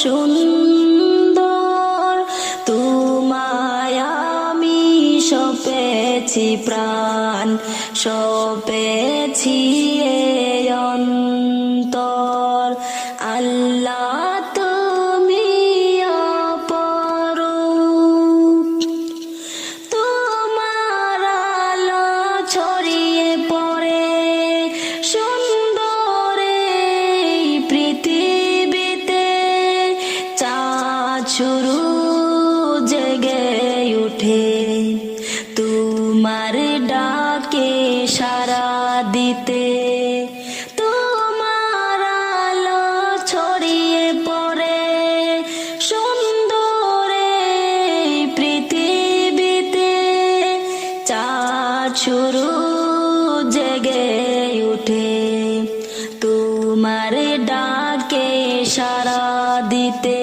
সুন্দর, তোমায় আমি সপেছি প্রাণ, সপেছি এ অন্তর। আল্লাহ তুমি অপরূপ, তোমার আলো ছড়িয়ে পড়ে সুন্দর এই পৃথিবীতে। চাঁদ শুরু জেগে উঠে তোমার ডাকে সাড়া দিতে। তোমার আলো ছড়িয়ে পড়ে সুন্দর এই পৃথিবীতে। চাঁদ শুরু জেগে উঠে তোমার ডাকে সাড়া দিতে।